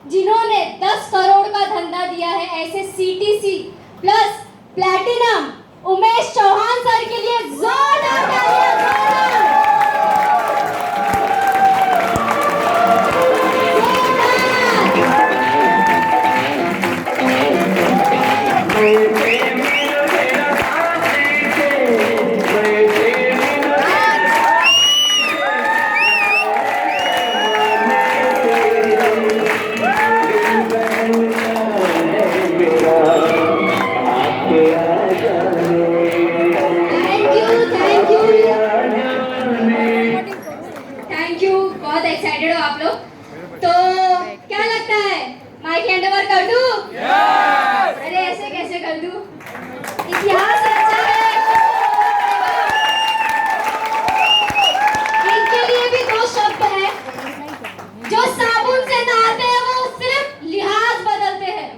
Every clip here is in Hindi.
जिन्होंने 10 करोड़ का धंधा दिया है, ऐसे CTC plus platinum Umesh Chauhan sir के लिए जोरदार तालियां, जोरदार। थैंक यू, बहुत एक्साइटेड हो आप लोग। तो क्या लगता है, माइक हैंड ओवर कर दूं? अरे ऐसे कैसे कर दूं? इतिहास अच्छा है, इनके लिए भी 2 शब्द है। जो साबुन से नहाते हैं वो सिर्फ लिहाज बदलते हैं,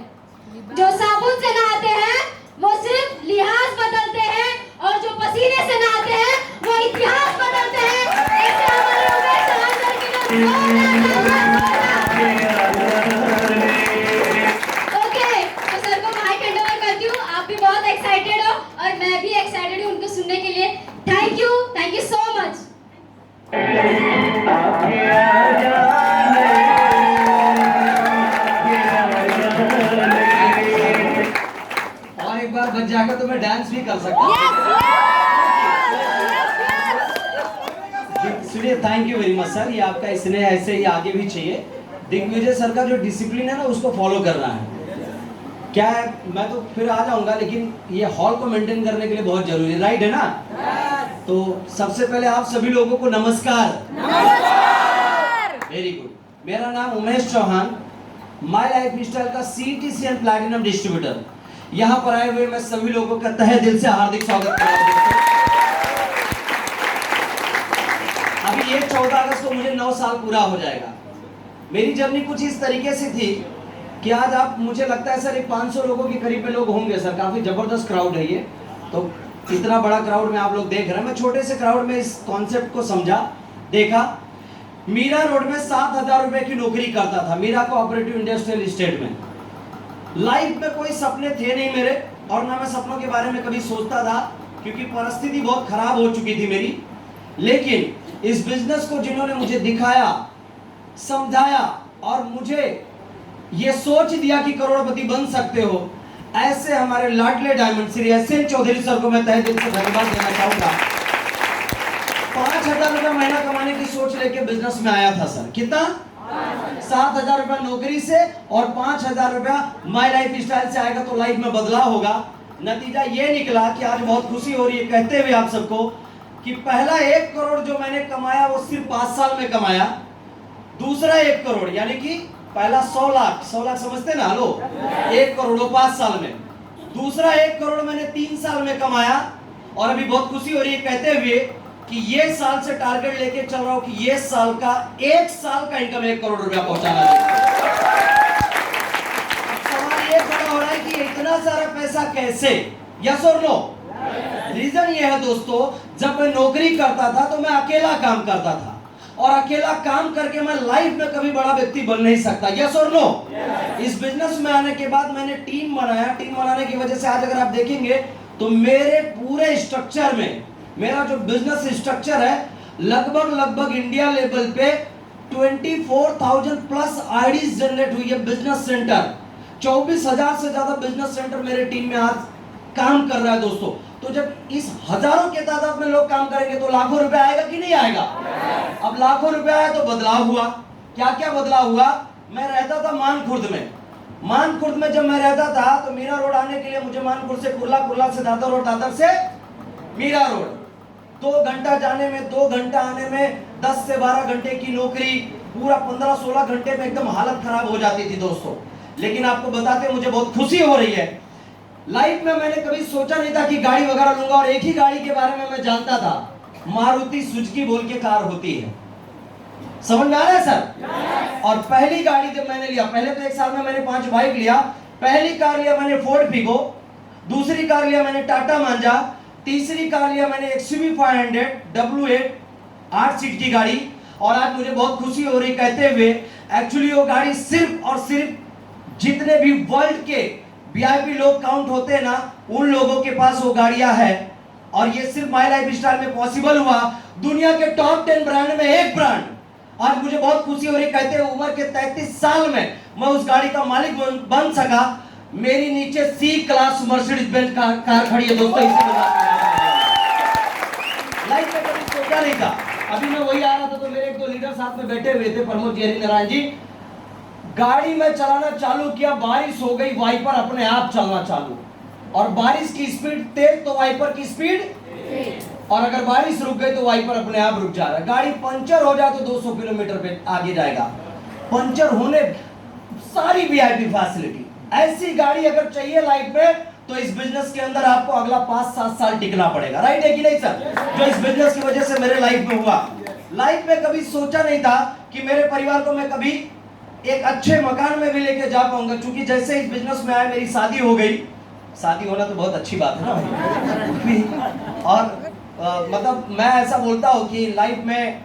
जो साबुन से नहाते हैं वो सिर्फ लिहाज बदलते हैं, और जो पसीने से नहाते हैं वो इतिहास बदलते हैं। ऐसे हमारे उमेश चौहान सर के लिए ओके, तो सर को माइक हैंड ओवर करती हूँ। आप भी बहुत एक्साइटेड हो और मैं भी एक्साइटेड हूँ उनको सुनने के लिए। Thank you so much. और एक बार बच जाकर तो मैं डांस भी कर सकता हूँ। सुनिए, thank you very much sir, ये आपका स्नेह ऐसे ही आगे भी चाहिए। दिग्विजय सर का जो डिसिप्लिन है ना, उसको फॉलो करना है। क्या है, मैं तो फिर आ जाऊंगा, लेकिन ये हॉल को मेंटेन करने के लिए बहुत जरूरी है, राइट है ना? तो सबसे पहले आप सभी लोगों को नमस्कार। Very good. मेरा नाम Umesh Chauhan, my lifestyle का सीटीसी एंड प्लैटिनम डिस्ट्रीब्यूटर। यहाँ पर आए हुए मैं सभी लोगों का तहे दिल से हार्दिक स्वागत करता हूँ। अभी ये 14 अगस्त को मुझे 9 साल पूरा हो जाएगा। मेरी जर्नी कुछ इस तरीके से थी कि आज आप, मुझे लगता है सर, 500 लोगों के करीब में लोग होंगे सर, काफी जबरदस्त क्राउड है ये। तो इतना बड़ा क्राउड में आप लोग देख रहे हैं। मैं छोटे से क्राउड में इस कॉन्सेप्ट को समझा, देखा। मीरा रोड में 7,000 रुपए की नौकरी करता था, मीरा कोऑपरेटिव इंडस्ट्रियल एस्टेट में। लाइफ में कोई सपने थे नहीं मेरे, और ना मैं सपनों के बारे में कभी सोचता था, क्योंकि परिस्थिति बहुत खराब हो चुकी थी मेरी। लेकिन इस बिजनेस को जिन्होंने मुझे दिखाया, समझाया और मुझे ये सोच दिया कि करोड़पति बन सकते हो, ऐसे हमारे लाडले diamond Shri S N. Chaudhary sir को मैं तहे दिल से धन्यवाद देना चाहूंगा। 5,000 रुपया महीना कमाने की सोच लेके बिजनेस में आया था सर। कितना? 7,000 रुपया नौकरी से और 5,000 रुपया माय लाइफ स्टाइल से आएगा तो लाइफ में बदलाव होगा। नतीजा ये निकला कि आज बहुत खुशी हो रही है कहते हुए आप सबको कि पहला 1 करोड़ जो मैंने कमाया वो सिर्फ 5 साल में कमाया। दूसरा 1 करोड़, यानी कि पहला 100 लाख समझते ना? हेलो, 1 करोड़ 5 साल में। दूसरा 1 करोड़ मैंने 3 साल में कमाया। और अभी बहुत खुशी हो रही है कहते हुए कि ये साल से टारगेट लेके चल रहा हूं कि ये साल का 1 साल का इनकम 1 करोड़ रुपया पहुंचाना है। सवाल ये खड़ा हो रहा है कि इतना सारा पैसा कैसे? यस और नो? रीजन ये है दोस्तों, जब मैं नौकरी करता था तो मैं अकेला काम करता था, और अकेला काम करके मैं लाइफ में कभी बड़ा व्यक्ति बन नहीं सकता। यस और नो? इस बिजनेस में आने के बाद मैंने टीम बनाया। टीम बनाने की वजह से आज अगर आप देखेंगे तो मेरे पूरे स्ट्रक्चर में, मेरा जो बिजनेस स्ट्रक्चर है, लगभग इंडिया लेवल पे 24,000 प्लस आईडीज जनरेट हुई है। बिजनेस सेंटर 24,000 से ज्यादा बिजनेस सेंटर मेरे टीम में आज काम कर रहा है दोस्तों। तो जब इस हजारों के तादाद में लोग काम करेंगे तो लाखों रुपए आएगा कि नहीं आएगा? अब लाखों रुपए आया तो बदलाव हुआ। क्या क्या बदलाव हुआ? मैं रहता था मानखुर्द में। मानखुर्द में जब मैं रहता था तो मीरा रोड आने के लिए मुझे मानखुर्द से कुर्ला, कुर्ला से दादर रोड, दादर से मीरा रोड, 2 घंटा जाने में, 2 घंटा आने में, 10 से 12 घंटे की नौकरी, पूरा 15-16 घंटे में एकदम हालत खराब हो जाती थी दोस्तों। लेकिन आपको बताते मुझे बहुत खुशी हो रही है। लाइफ में मैंने कभी सोचा नहीं था कि गाड़ी वगैरह लूंगा, और एक ही गाड़ी के बारे में मैं जानता था, मारुति सुजुकी बोल के कार होती है। समझ में आ रहा है सर? और पहली गाड़ी जब मैंने लिया, पहले तो 1 साल में मैंने 5 बाइक लिया। पहली कार लिया मैंने फोर्ड फिगो, दूसरी कार लिया मैंने टाटा मांजा, तीसरी कार लिया मैंने XUV 500 W8 8 सीट की गाड़ी, और आज मुझे बहुत खुशी हो रही कहते हुए, एक्चुअली वो गाड़ी सिर्फ और सिर्फ जितने भी वर्ल्ड के वीआईपी लोग काउंट होते हैं ना, उन लोगों के पास वो गाड़ियां है। और ये सिर्फ माई लाइफ स्टाइल में पॉसिबल हुआ। दुनिया के टॉप 10 ब्रांड में एक ब्रांड। आज मुझे बहुत खुशी हो रही कहते हैं उम्र के 33 साल में मैं उस गाड़ी का मालिक बन सका। मेरी नीचे सी क्लास मर्सिडीज बेंज कार खड़ी है दोस्तों। इसी लाइफ में कभी सोचा नहीं था। अभी मैं वही आ रहा था तो मेरे एक दो लीडर साथ में बैठे हुए थे, प्रमोद जी, नारायण जी। गाड़ी में चलाना चालू किया, बारिश हो गई, वाइपर अपने आप चलना चालू। और बारिश की स्पीड तेज तो वाइपर की स्पीड, और अगर बारिश रुक गई तो वाइपर अपने आप रुक जा रहा है। गाड़ी पंचर हो जाए तो 200 किलोमीटर पे आगे जाएगा। पंचर होने सारी वीआईपी फैसिलिटी। ऐसी गाड़ी अगर चाहिए लाइफ में तो इस बिजनेस के अंदर आपको अगला 5-7 साल टिकना पड़ेगा। राइट है कि नहीं सर? जो इस बिजनेस की वजह से मेरे लाइफ में हुआ। लाइफ में कभी सोचा नहीं था कि मेरे परिवार को मैं कभी एक अच्छे मकान में भी लेके जा पाऊंगा। क्योंकि जैसे इस बिजनेस में आया मेरी शादी हो गई। शादी होना तो बहुत अच्छी बात है ना भाई। और मतलब मैं ऐसा बोलता हूँ कि लाइफ में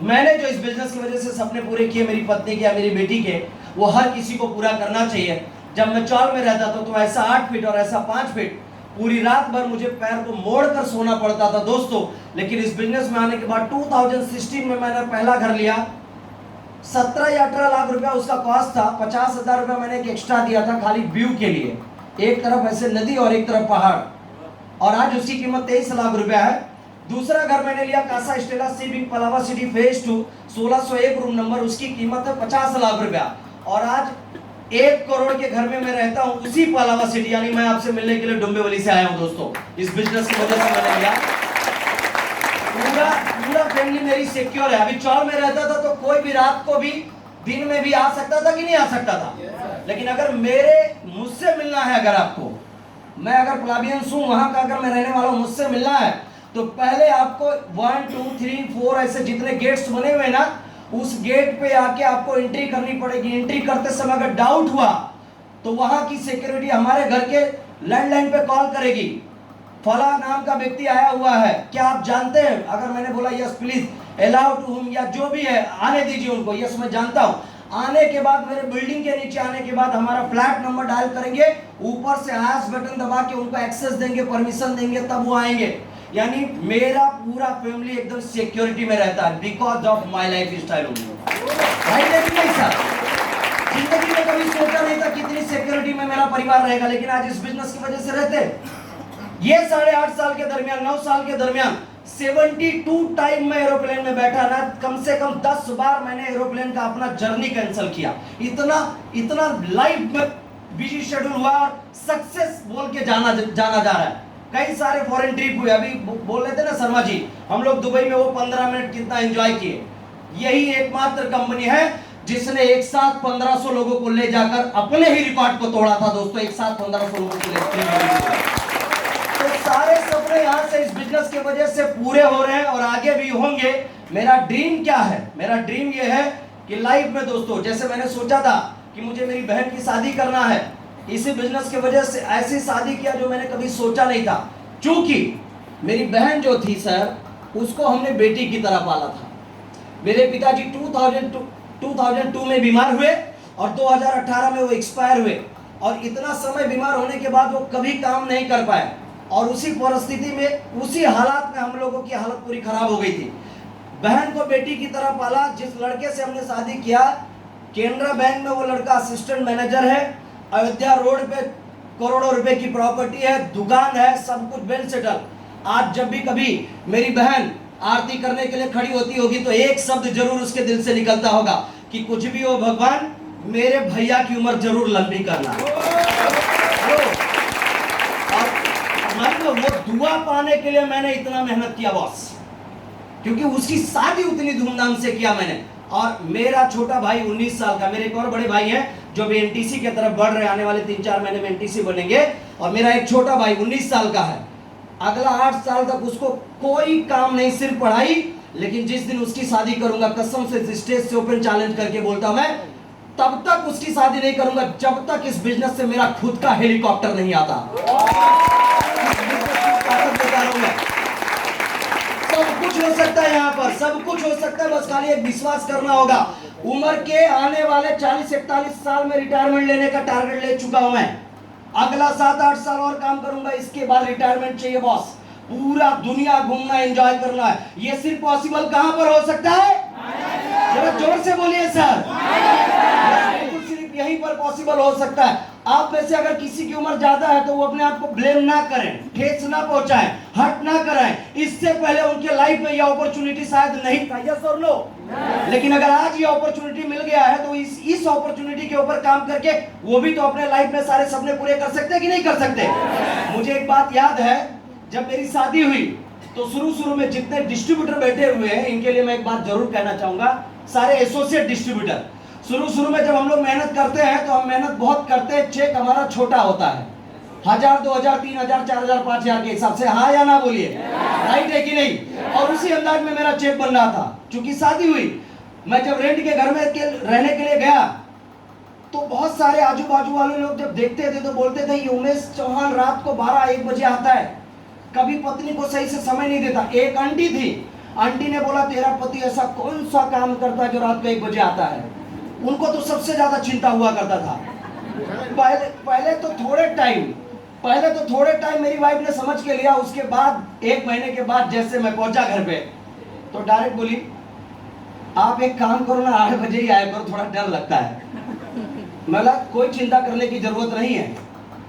मैंने जो इस बिजनेस की वजह से सपने पूरे किए, मेरी पत्नी के या मेरी बेटी के, वो हर किसी को पूरा करना चाहिए। जब मैं चौल में रहता था तो ऐसा 8 फीट और ऐसा 5 फीट पूरी रात भर मुझे पैर को मोड़ कर सोना पड़ता था दोस्तों। लेकिन इस बिजनेस में आने के बाद 2016 में मैंने पहला घर लिया। 17 या 18 लाख रुपया उसका कॉस्ट था। 50,000 रुपया मैंने एक एक्स्ट्रा दिया था खाली व्यू के लिए। एक तरफ ऐसे नदी और एक तरफ पहाड़, और आज उसकी कीमत 23 लाख रुपया है। दूसरा घर मैंने लिया Casa Stella C wing Palava city phase 2, 1601 room number, उसकी कीमत है 50 लाख रुपया। और आज 1 करोड़ के घर में मैं रहता हूं उसी पलावा सिटी। यानी मैं आपसे मिलने के लिए डोंबिवली से आया हूं दोस्तों। इस बिजनेस की वजह से मैंने लिया। पूरा फैमिली मेरी सिक्योर है। अभी चौल में रहता था तो कोई भी रात को भी दिन में भी आ सकता था कि नहीं आ सकता था। लेकिन अगर मुझसे मिलना है, अगर आपको, मैं अगर प्लाबियंस हूं वहां का, अगर मैं रहने वाला हूं, मुझसे मिलना है तो पहले आपको 1 2 3 4 ऐसे जितने गेट्स बने हुए ना, उस गेट पे आके आपको एंट्री करनी पड़ेगी। एंट्री करते समय अगर डाउट हुआ तो वहां की सिक्योरिटी हमारे घर के लैंडलाइन पे कॉल करेगी, फला नाम का व्यक्ति आया हुआ है, क्या आप जानते हैं? अगर मैंने बोला yes please allow to whom, या जो भी है आने दीजिए उनको, यस मैं जानता हूं। आने के बाद मेरे बिल्डिंग के नीचे आने के बाद हमारा फ्लैट नंबर डायल करेंगे, ऊपर से हैश बटन दबा के उनको एक्सेस देंगे, परमिशन देंगे, तब वो आएंगे। यानी मेरा पूरा फैमिली एकदम सिक्योरिटी में रहता है because of my life style. Right है कि नहीं सर? जिंदगी में कभी सोचा नहीं था कितनी सिक्योरिटी में मेरा परिवार रहेगा, लेकिन आज इस बिजनेस की वजह से रहते। ये 8.5 साल के दरमियान, 9 साल के दरमियान 72 टाइम मैं एरोप्लेन में बैठा ना, कम से कम 10 बार मैंने एरोप्लेन का अपना जर्नी कैंसिल किया। इतना लाइफ में बिजी शेड्यूल हुआ और सक्सेस बोल के जाना जा रहा है। कई सारे फॉरेन ट्रिप हुए। अभी बोल रहे थे ना शर्मा जी, हम लोग दुबई में वो 15 मिनट कितना एंजॉय किए। यही एकमात्र कंपनी है जिसने एक साथ 1500 लोगों को ले जाकर अपने ही रिकॉर्ड को तोड़ा था दोस्तों। एक साथ 1500 लोगों को ले। तो सारे सपने यहाँ से इस बिजनेस की वजह से पूरे हो रहे हैं और आगे भी होंगे। मेरा ड्रीम क्या है? मेरा ड्रीम ये है कि लाइफ में दोस्तों, जैसे मैंने सोचा था कि मुझे मेरी बहन की शादी करना है, इसी बिजनेस की वजह से ऐसी शादी किया जो मैंने कभी सोचा नहीं था। क्योंकि मेरी बहन जो थी सर, उसको हमने बेटी की तरह पाला था। मेरे पिताजी 2002 में बीमार हुए और 2018 में वो एक्सपायर हुए। और इतना समय बीमार होने के बाद वो कभी काम नहीं कर पाए, और उसी परिस्थिति में, उसी हालात में हम लोगों की हालत पूरी खराब हो गई थी। बहन को बेटी की तरह पाला। जिस लड़के से हमने शादी किया, केनरा बैंक में वो लड़का असिस्टेंट मैनेजर है। अयोध्या रोड पे करोड़ों रुपए की प्रॉपर्टी है, दुकान है, सब कुछ वेल सेटल। आज जब भी कभी मेरी बहन आरती करने के लिए खड़ी होती होगी तो एक शब्द जरूर उसके दिल से निकलता होगा कि कुछ भी हो भगवान, मेरे भैया की उम्र जरूर लंबी करना। और वो दुआ पाने के लिए मैंने इतना मेहनत किया बॉस, क्योंकि उसकी शादी उतनी धूमधाम से किया मैंने। और मेरा छोटा भाई 19 साल का, मेरे एक और बड़े भाई हैं जो भी एनटीसी की तरफ बढ़ रहे हैं, आने वाले 3-4 महीने में एनटीसी बनेंगे। और मेरा एक छोटा भाई 19 साल का है। अगला 8 साल तक उसको कोई काम नहीं, सिर्फ पढ़ाई। लेकिन जिस दिन उसकी शादी करूंगा, कसम से स्टेज से ओपन चैलेंज करके बोलता मैं, तब तक उसकी शादी नहीं करूंगा जब तक इस बिजनेस से मेरा खुद का हेलीकॉप्टर नहीं आता। सब कुछ हो सकता है, यहाँ पर सब कुछ हो सकता है, बस खाली एक विश्वास करना होगा। उम्र के आने वाले 40-41 साल में रिटायरमेंट लेने का टारगेट ले चुका हूं मैं। अगला 7-8 साल और काम करूंगा, इसके बाद रिटायरमेंट चाहिए बॉस। पूरा दुनिया घूमना, एंजॉय करना है। ये सिर्फ पॉसिबल कहां पर हो सकता है? जरा जोर से बोलिए सर। बिल्कुल सिर्फ यहीं पर पॉसिबल हो सकता है। आप में से अगर किसी की उम्र ज्यादा है तो वो अपने आप को ब्लेम ना करें, ठेस ना पहुंचाएं, हर्ट ना कराएं। इससे पहले उनके लाइफ में यह अपॉर्चुनिटी शायद नहीं था, यस और नो। लेकिन अगर आज ये अपॉर्चुनिटी मिल गया है तो इस अपॉर्चुनिटी के ऊपर काम करके वो भी तो अपने लाइफ में सारे सपने पूरे कर सकते हैं कि नहीं कर सकते। मुझे एक बात याद है, जब मेरी शादी हुई तो शुरू में जितने डिस्ट्रीब्यूटर बैठे हुए हैं इनके लिए मैं एक बात जरूर कहना चाहूंगा, सारे एसोसिएट डिस्ट्रीब्यूटर। शुरू में जब हम लोग मेहनत करते हैं तो हम मेहनत बहुत करते हैं, चेक हमारा छोटा होता है, 1000, 2000, 3000, 4000, 5000 के हिसाब से। हाँ या ना बोलिए, राइट है कि नहीं? और उसी अंदाज में मेरा चेक बन रहा था। चूंकि शादी हुई, मैं जब रेंट के घर में रहने के लिए गया तो बहुत सारे आजू बाजू वाले लोग जब देखते थे तो बोलते थे ये उमेश चौहान रात को 12-1 बजे आता है, कभी पत्नी को सही से समय नहीं देता। एक आंटी थी, आंटी ने बोला तेरा पति ऐसा कौन सा काम करता है जो रात को 1 बजे आता है। उनको तो सबसे ज्यादा चिंता हुआ करता था। पहले तो थोड़े टाइम मेरी वाइफ ने समझ के लिया। उसके बाद 1 महीने के बाद जैसे मैं पहुंचा घर पे तो डायरेक्ट बोली आप एक काम करो ना, 8 बजे ही आया करो, थोड़ा डर लगता है। मतलब कोई चिंता करने की जरूरत नहीं है।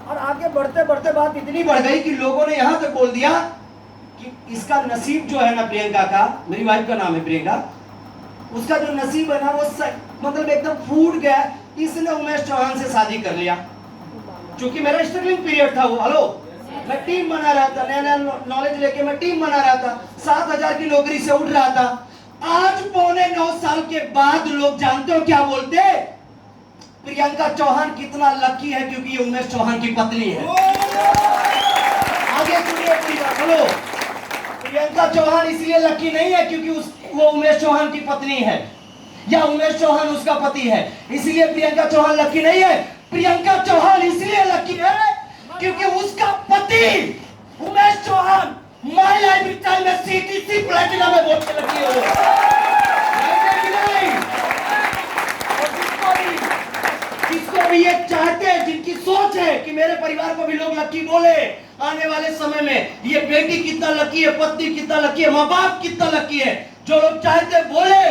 और आगे बढ़ते बढ़ते बात इतनी बढ़ गई कि लोगों ने यहां तक बोल दिया कि इसका नसीब जो है ना, प्रियंका का, मेरी वाइफ का नाम है प्रियंका, उसका जो नसीब है ना वो मतलब एकदम फूट गया। इसने उमेश चौहान से शादी कर लिया। क्योंकि मेरा स्ट्रगलिंग पीरियड था वो। हेलो, मैं टीम बना रहा था, नया नॉलेज लेके मैं टीम बना रहा था, 7000 की नौकरी से उठ रहा था। आज 8.25 साल के बाद लोग जानते हो क्या बोलते? प्रियंका चौहान कितना लकी है क्योंकि ये उमेश चौहान की पत्नी है। आगे सुनिए हेलो, प्रियंका चौहान इसलिए लकी नहीं है क्योंकि वो उमेश चौहान की पत्नी है या उमेश चौहान उसका पति है, इसलिए प्रियंका चौहान लकी नहीं है। प्रियंका चौहान इसलिए लकी है क्योंकि उसका पति Umesh Chauhan my lifestyle में CTC प्लैटिनम में वोट के लकी है। जिसको भी ये चाहते हैं, जिनकी सोच है कि मेरे परिवार को भी लोग लकी बोले आने वाले समय में, ये बेटी कितना लकी है, पत्नी कितना लकी है, माँ बाप कितना लकी है, जो लोग चाहते बोले,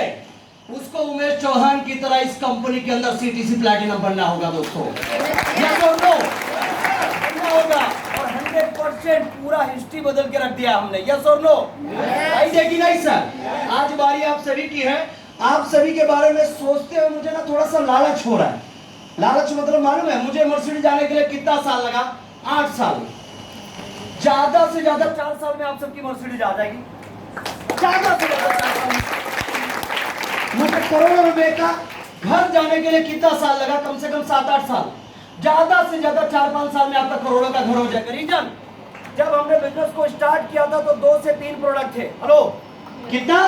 उसको उमेश चौहान की तरह इस कंपनी के अंदर CTC प्लैटिनम बनना होगा दोस्तों। यस और नो? बनना होगा। और 100% पूरा हिस्ट्री बदल के रख दिया हमने। यस और नो? आई देखी नहीं सर? आज बारी आप सभी की है। आप सभी के बारे में सोचते हुए मुझे ना थोड़ा सा लालच हो रहा है। लालच मतलब मालूम है मुझे मर्सिडीज जाने के लिए कितना साल लगा? 8 साल। ज्यादा से ज्यादा 4 साल में आप सबकी मर्सिडीज आ जाएगी। ज्यादा से ज्यादा 4 साल। मुझे करोड़ों रुपए का घर जाने के लिए कितना साल लगा? कम से कम 7-8 साल। ज्यादा से ज्यादा 4-5 साल में आपका करोड़ों का घर हो जाएगा। रीजन, जब हमने बिजनेस को स्टार्ट किया था तो 2 से 3 प्रोडक्ट थे। हेलो, कितना?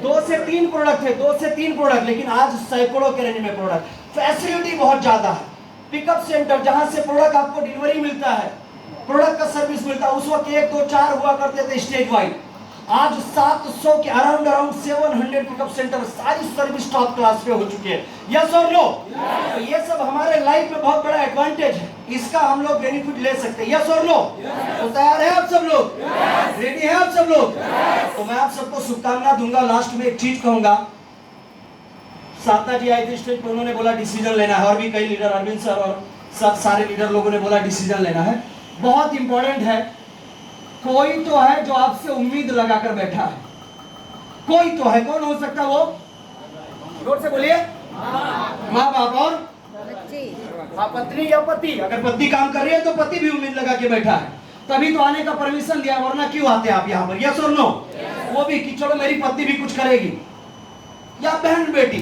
2 से 3 प्रोडक्ट थे, 2 से 3 प्रोडक्ट। लेकिन आज सैकड़ों के रेंज में प्रोडक्ट। फैसिलिटी बहुत ज्यादा है। पिकअप सेंटर जहां से प्रोडक्ट आपको डिलीवरी मिलता है, प्रोडक्ट का सर्विस मिलता है। उस वक्त 1, 2, 4 हुआ करते थे स्टेट वाइड। आज 700 के अराउंड 700 पिकअप सेंटर, सारी सर्विस टॉप क्लास पे हो चुकी है। यस और नो? तो ये सब हमारे लाइफ में बहुत बड़ा एडवांटेज है, इसका हम लोग बेनिफिट ले सकते हैं। यस और नो? तो तैयार है आप सब लोग? रेडी है आप सब लोग? तो मैं आप सबको शुभकामना दूंगा। लास्ट में एक चीज कहूंगा, साधना जी आई थी स्टेज पर, उन्होंने बोला डिसीजन लेना है, और भी कई लीडर, अरविंद सर और सब सारे लीडर लोगों ने बोला डिसीजन लेना है। बहुत इंपॉर्टेंट है। कोई तो है जो आपसे उम्मीद लगाकर बैठा है, कोई तो है। कौन हो सकता है वो? जोर से बोलिए। माँ बाप और पत्नी या पति। अगर पत्नी काम कर रही है तो पति भी उम्मीद लगा के बैठा है, तभी तो आने का परमिशन दिया, वरना क्यों आते आप यहाँ पर? यस और नो? वो भी कि चलो मेरी पत्नी भी कुछ करेगी, या बहन बेटी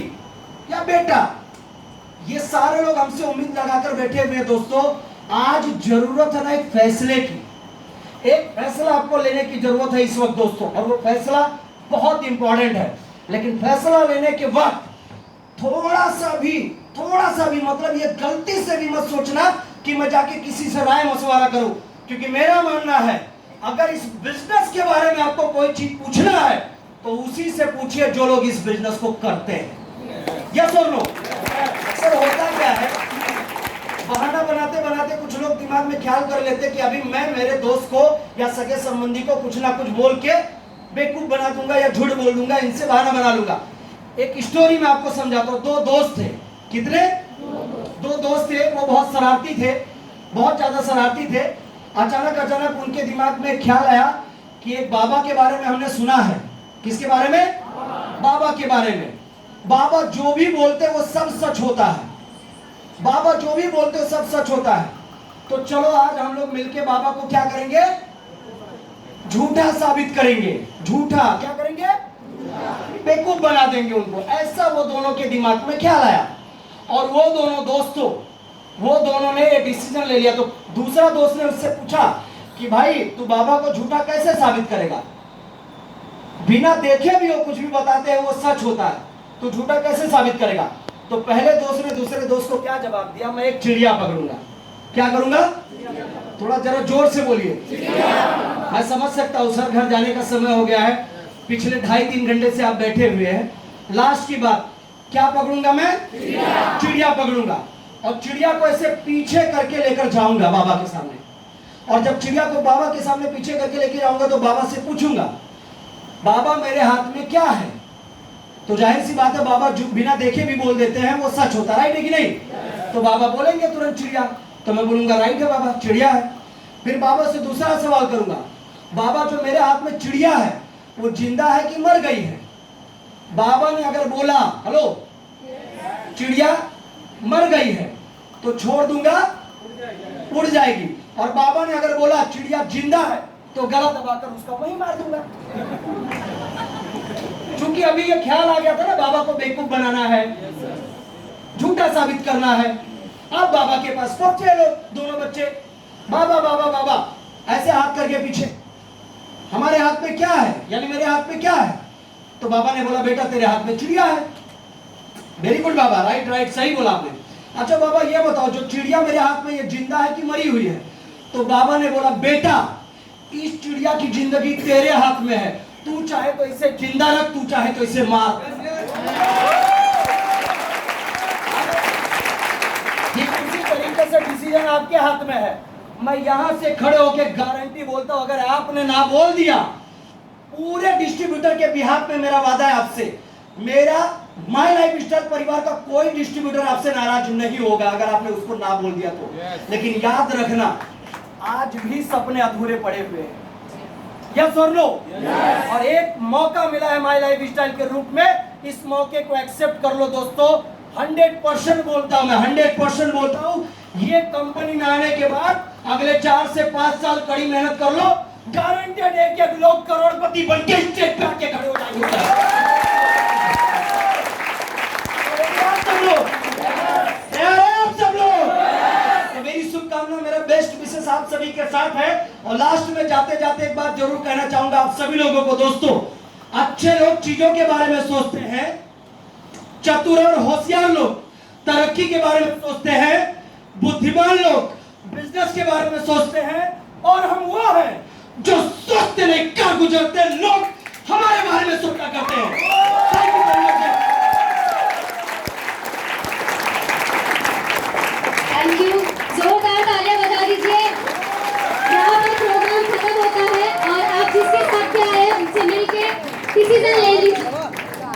या बेटा, ये सारे लोग हमसे उम्मीद लगाकर बैठे हुए हैं। दोस्तों, आज जरूरत है ना एक फैसले की। एक फैसला आपको लेने की जरूरत है इस वक्त दोस्तों, और वो फैसला बहुत इंपॉर्टेंट है। लेकिन फैसला लेने के वक्त थोड़ा सा भी मतलब ये गलती से भी मत सोचना कि मैं जाके किसी से राय मशवरा करूं, क्योंकि मेरा मानना है अगर इस बिजनेस के बारे में आपको कोई चीज पूछना है तो उसी से पूछिए जो लोग इस बिजनेस को करते हैं। यस और नो? अक्सर होता क्या है, बहाना बनाते बनाते कुछ लोग दिमाग में ख्याल कर लेते कि अभी मैं मेरे दोस्त को या सगे संबंधी को कुछ ना कुछ बोल के बेवकूफ बना दूंगा या झूठ बोल दूंगा, इनसे बहाना बना लूंगा। एक स्टोरी में आपको समझाता हूं। दो दोस्त थे। कितने? दो दोस्त थे। वो बहुत शरारती थे, बहुत ज्यादा शरारती थे। अचानक उनके दिमाग में ख्याल आया कि एक बाबा के बारे में हमने सुना है। किसके बारे में? बाबा के बारे में। बाबा जो भी बोलते वो सब सच होता है। बाबा जो भी बोलते हो सब सच होता है। तो चलो आज हम लोग मिलके बाबा को क्या करेंगे? झूठा साबित करेंगे। झूठा क्या करेंगे? बेवकूफ बना देंगे उनको। ऐसा वो दोनों के दिमाग में ख्याल आया और वो दोनों ने एक डिसीजन ले लिया। तो दूसरा दोस्त ने उससे पूछा कि भाई तू बाबा को झूठा कैसे साबित करेगा? बिना देखे भी वो कुछ भी बताते हैं वो सच होता है, तो झूठा कैसे साबित करेगा? तो पहले दोस्त ने दूसरे दोस्त को क्या जवाब दिया? मैं एक चिड़िया पकड़ूंगा। क्या करूंगा? थोड़ा जरा जोर से बोलिए। मैं समझ सकता हूं सर, घर जाने का समय हो गया है, पिछले 2.5-3 घंटे से आप बैठे हुए हैं। लास्ट की बात, क्या पकड़ूंगा मैं? चिड़िया पकड़ूंगा और चिड़िया को ऐसे पीछे करके लेकर जाऊंगा बाबा के सामने। और जब चिड़िया को बाबा के सामने पीछे करके लेकर जाऊंगा तो बाबा से पूछूंगा, बाबा मेरे हाथ में क्या है? तो जाहिर सी बात है बाबा जो बिना देखे भी बोल देते हैं वो सच होता है, राइट है कि नहीं? तो बाबा बोलेंगे तुरंत चिड़िया, तो मैं बोलूंगा राइट है बाबा, चिड़िया है। फिर बाबा से दूसरा सवाल करूंगा, बाबा जो मेरे हाथ में चिड़िया है वो जिंदा है कि मर गई है? बाबा ने अगर बोला हेलो चिड़िया मर गई है तो छोड़ दूंगा, उड़ जाएगी। और बाबा ने अगर बोला चिड़िया जिंदा है तो गला दबाकर उसका वहीं मार दूंगा। क्योंकि अभी ये ख्याल आ गया था ना बाबा को बेवकूफ बनाना है, झूठा साबित करना है। अब बाबा के पास पहुंचे लोग, दोनों बच्चे, बाबा बाबा बाबा ऐसे हाथ करके पीछे, हमारे हाथ में क्या है? यानी मेरे हाथ में क्या है? तो बाबा ने बोला बेटा तेरे हाथ में चिड़िया है। वेरी गुड बाबा, राइट राइट, सही बोला आपने। अच्छा बाबा ये बताओ जो चिड़िया मेरे हाथ में ये जिंदा है कि मरी हुई है? तो बाबा ने बोला बेटा इस चिड़िया की जिंदगी तेरे हाथ में है, तू चाहे तो इसे जिंदा रख, तू चाहे तो इसे मार। ठीक उसी तरीके से डिसीजन आपके हाथ में है। मैं यहां से खड़े होकर गारंटी बोलता हूं अगर आपने ना बोल दिया, पूरे डिस्ट्रीब्यूटर के बिहाफ में मेरा वादा है आपसे, मेरा माय लाइफ स्टाइल परिवार का कोई डिस्ट्रीब्यूटर आपसे नाराज नहीं होगा अगर आपने उसको ना बोल दिया तो। लेकिन याद रखना आज भी सपने अधूरे पड़े हुए हैं। यस और नो? और एक मौका मिला है माय लाइफ स्टाइल के रूप में, इस मौके को एक्सेप्ट कर लो दोस्तों। 100% बोलता हूं मैं, 100% बोलता हूं, ये कंपनी में आने के बाद अगले 4 से 5 साल कड़ी मेहनत कर लो, गारंटेड है कि अब लोग करोड़पति बन के स्टेज पे आके खड़े हो जाएंगे। सब लोग तो मेरी शुभकामना, मेरा बेस्ट विशेष आप सभी के साथ है। और लास्ट में जाते जाते एक बात जरूर कहना चाहूंगा आप सभी लोगों को दोस्तों, अच्छे लोग चीजों के बारे में सोचते हैं, चतुर और होशियार लोग तरक्की के बारे में सोचते हैं, बुद्धिमान लोग बिजनेस के बारे में सोचते हैं, और हम वो हैं जो सोचते नहीं कर गुजरते लोग हमारे बारे में सोचा करते हैं।